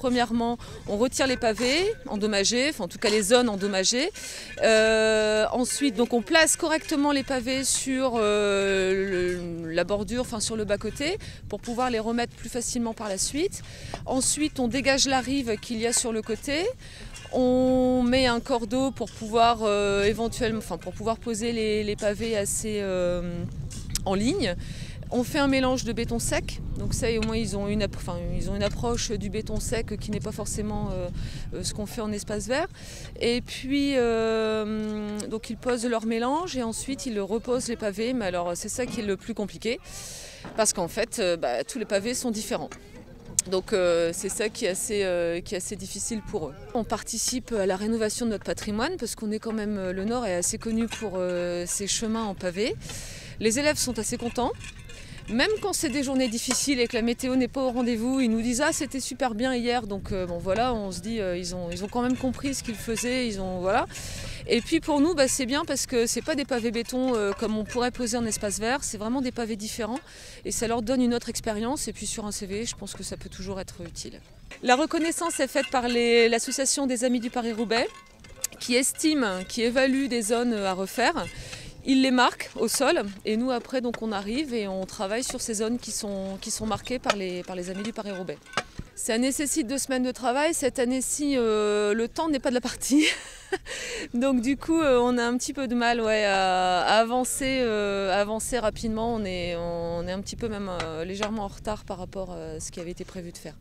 premièrement, on retire les pavés endommagés, enfin en tout cas les zones endommagées. Ensuite, donc on place correctement les pavés sur la bordure, enfin sur le bas-côté, pour pouvoir les remettre plus facilement par la suite. Ensuite, on dégage la rive qu'il y a sur le côté. On met un cordeau pour pouvoir éventuellement, pour pouvoir poser les pavés assez en ligne. On fait un mélange de béton sec, donc ça au moins ils ont une approche du béton sec qui n'est pas forcément ce qu'on fait en espace vert. Et puis donc ils posent leur mélange et ensuite ils reposent les pavés, mais alors c'est ça qui est le plus compliqué parce qu'en fait tous les pavés sont différents. Donc c'est ça qui est assez difficile pour eux. On participe à la rénovation de notre patrimoine parce qu'on est quand même, le Nord est assez connu pour ses chemins en pavé. Les élèves sont assez contents. Même quand c'est des journées difficiles et que la météo n'est pas au rendez-vous, ils nous disent « Ah, c'était super bien hier ». Donc bon voilà, on se dit ils ont quand même compris ce qu'ils faisaient, voilà. Et puis pour nous, c'est bien parce que c'est pas des pavés béton comme on pourrait poser en espace vert, c'est vraiment des pavés différents et ça leur donne une autre expérience. Et puis sur un CV, je pense que ça peut toujours être utile. La reconnaissance est faite par l'association des Amis du Paris-Roubaix qui évalue des zones à refaire. Ils les marquent au sol et nous après donc on arrive et on travaille sur ces zones qui sont marquées par les Amis du Paris-Roubaix. Ça nécessite 2 semaines de travail. Cette année-ci, le temps n'est pas de la partie. Donc du coup, on a un petit peu de mal à avancer rapidement. On est un petit peu même légèrement en retard par rapport à ce qui avait été prévu de faire.